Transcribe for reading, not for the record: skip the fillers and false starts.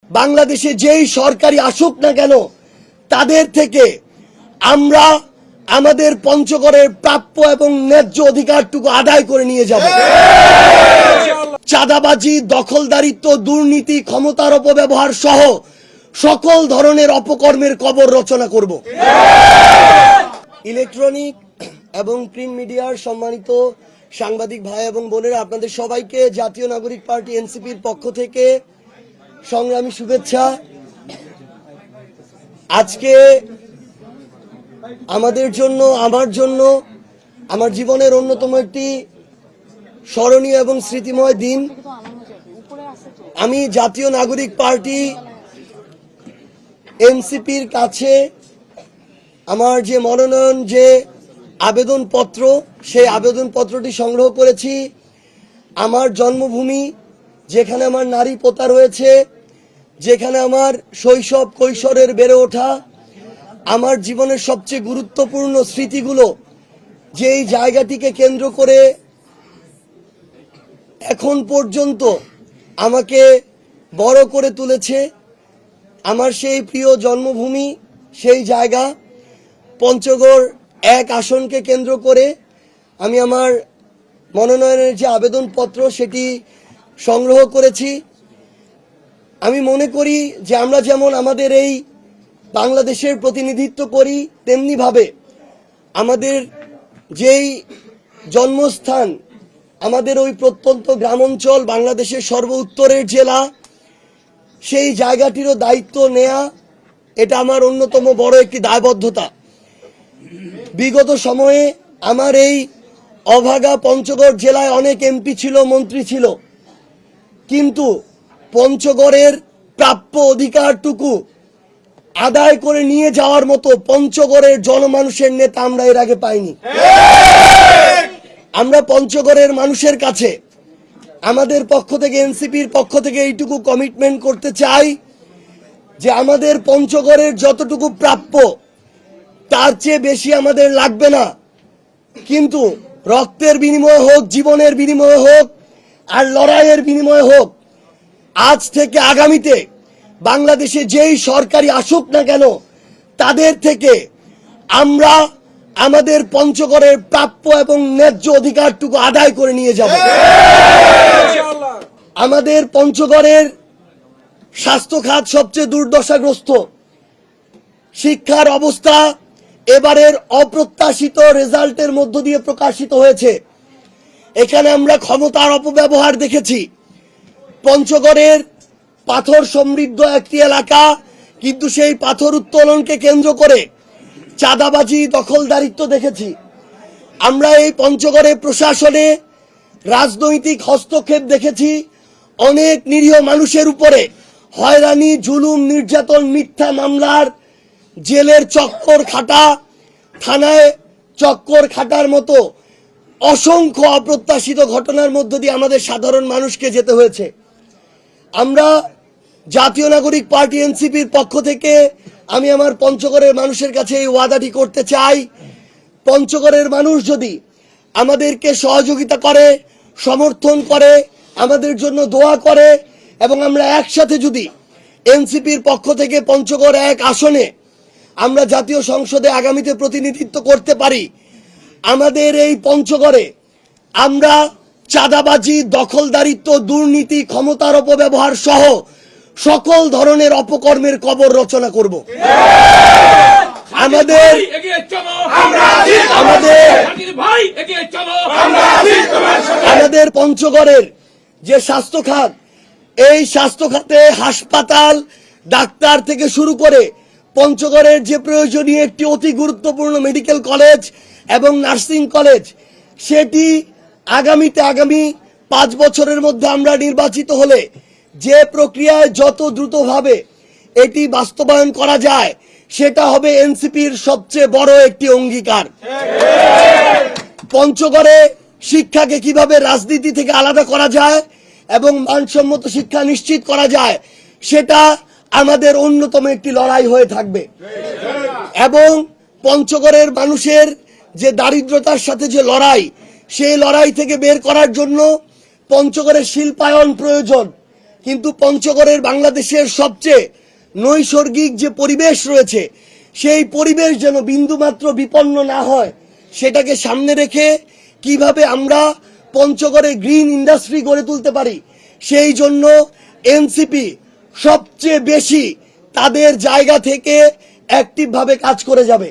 বাংলাদেশে যেই সরকারি আসুক না কেন তাদের থেকে আমরা আমাদের পঞ্চগড়ের প্রাপ্য এবং ন্যায্য অধিকারটুকু আদায় করে নিয়ে যাব। চাঁদাবাজি, দখলদারিত্ব, দুর্নীতি, ক্ষমতার অপব্যবহার সহ সকল ধরনের অপকর্মের কবর রচনা করব। ইলেকট্রনিক এবং প্রিন্ট মিডিয়ার সম্মানিত সাংবাদিক ভাই এবং বোনেরা, আপনাদের সবাইকে জাতীয় নাগরিক পার্টি এনসিপির পক্ষ থেকে সংগ্রামী শুভেচ্ছা। আজকে আমাদের জন্য, আমার জন্য, আমার জীবনের অন্যতম একটি স্মরণীয় এবং স্মৃতিময় দিন। আমি জাতীয় নাগরিক পার্টি এনসিপির কাছে আমার যে মনোনয়ন, যে আবেদনপত্র, সেই আবেদনপত্রটি সংগ্রহ করেছি। আমার জন্মভূমি, যেখানে আমার নারী পোতা রয়েছে, যেখানে আমার শৈশব কৈশোরের বেড়ে ওঠা, আমার জীবনের সবচেয়ে গুরুত্বপূর্ণ স্মৃতিগুলো যেই জায়গাটিকে কেন্দ্র করে এখন পর্যন্ত আমাকে বড় করে তুলেছে, আমার সেই প্রিয় জন্মভূমি, সেই জায়গা পঞ্চগড় 1 আসনকে কেন্দ্র করে আমি আমার মনোনয়নের যে আবেদনপত্র সেটি সংগ্রহ করেছি। আমি মনে করি যে আমরা যেমন আমাদের এই বাংলাদেশের প্রতিনিধিত্ব করি, তেমনিভাবে আমাদের যেই জন্মস্থান, আমাদের ওই প্রত্যন্ত গ্রামাঞ্চল, বাংলাদেশের সর্ব উত্তরের জেলা, সেই জায়গাটিরও দায়িত্ব নেয়া এটা আমার অন্যতম বড় একটি দায়বদ্ধতা। বিগত সময়ে আমার এই অভাগা পঞ্চগড় জেলায় অনেক এমপি ছিল, মন্ত্রী ছিল, কিন্তু পঞ্চগড়ের প্রাপ্য অধিকারটুকু আদায় করে নিয়ে যাওয়ার মতো পঞ্চগড়ের জনমানুষের নেতা আমরা এর আগে পাইনি। আমরা পঞ্চগড়ের মানুষের কাছে আমাদের পক্ষ থেকে, এনসিপির পক্ষ থেকে এইটুকু কমিটমেন্ট করতে চাই যে আমাদের পঞ্চগড়ের যতটুকু প্রাপ্য তার চেয়ে বেশি আমাদের লাগবে না, কিন্তু রক্তের বিনিময়ে হোক, জীবনের বিনিময়ে হোক, আর লড়াইয়ের বিনিময়ে হোক, আজ থেকে আগামীতে বাংলাদেশে যেই সরকারি আসুক না কেন তাদের থেকে আমরা আমাদের পঞ্চগড়ের প্রাপ্য এবং ন্যায্য অধিকারটুকু আদায় করে নিয়ে যাব। আমাদের পঞ্চগড়ের স্বাস্থ্য খাত সবচেয়ে দুর্দশাগ্রস্ত। শিক্ষার অবস্থা এবারের অপ্রত্যাশিত রেজাল্টের মধ্য দিয়ে প্রকাশিত হয়েছে। এখানে আমরা ক্ষমতার অপব্যবহার দেখেছি। পঞ্চগড়ের পাথর সমৃদ্ধ একটি এলাকা, কিন্তু সেই পাথর উত্তোলনকে কেন্দ্র করে চাঁদাবাজি, দখলদারিত্ব দেখেছি। আমরা এই পঞ্চগড়ে প্রশাসনে রাজনৈতিক হস্তক্ষেপ দেখেছি। অনেক নিরীহ মানুষের উপরে হয়রানি, জুলুম, নির্যাতন, মিথ্যা মামলার জেলের চক্কর খাটা, থানায় চক্কর খাটার মতো অসংখ্য অপ্রত্যাশিত ঘটনার মধ্য দিয়ে আমাদের সাধারণ মানুষকে যেতে হয়েছে। আমরা জাতীয় নাগরিক পার্টি এনসিপির পক্ষ থেকে আমি আমার পঞ্চগড়ের মানুষের কাছে এই ওয়াদাটি করতে চাই, পঞ্চগড়ের মানুষ যদি আমাদেরকে সহযোগিতা করে, সমর্থন করে, আমাদের জন্য দোয়া করে, এবং আমরা একসাথে যদি এনসিপির পক্ষ থেকে পঞ্চগড় 1 আসনে আমরা জাতীয় সংসদে আগামীতে প্রতিনিধিত্ব করতে পারি, আমাদের এই পঞ্চগড়ে আমরা চাঁদাবাজি, দখলদারিত্ব, দুর্নীতি, ক্ষমতার অপব্যবহার সহ সকল ধরনের অপকর্মের কবর রচনা করব। আমাদের পঞ্চগড়ের যে স্বাস্থ্য খাত, এই স্বাস্থ্য খাতে হাসপাতাল, ডাক্তার থেকে শুরু করে পঞ্চগড়ের যে প্রয়োজনীয় একটি অতি গুরুত্বপূর্ণ মেডিকেল কলেজ এবং নার্সিং কলেজ, সেটি আগামী 5 বছরের মধ্যে আমরা নির্বাচিত হলে যে প্রক্রিয়ায় যত দ্রুতভাবে এটি বাস্তবায়ন করা যায়, সেটা হবে এনসিপির সবচেয়ে বড় একটি অঙ্গীকার। পঞ্চগড়ে শিক্ষাকে কিভাবে রাজনীতি থেকে আলাদা করা যায় এবং মানসম্মত শিক্ষা নিশ্চিত করা যায়, সেটা আমাদের অন্যতম একটি লড়াই হয়ে থাকবে। এবং পঞ্চগড়ের মানুষের যে দারিদ্রতার সাথে যে লড়াই, সেই লড়াই থেকে বের করার জন্য পঞ্চগড়ের শিল্পায়ন প্রয়োজন, কিন্তু পঞ্চগড়ের বাংলাদেশের সবচেয়ে নৈসর্গিক যে পরিবেশ রয়েছে, সেই পরিবেশ যেন বিন্দুমাত্র বিপন্ন না হয়, সেটাকে সামনে রেখে কিভাবে আমরা পঞ্চগড়ে গ্রিন ইন্ডাস্ট্রি গড়ে তুলতে পারি, সেই জন্য এনসিপি সবচেয়ে বেশি তাদের জায়গা থেকে অ্যাক্টিভভাবে কাজ করে যাবে।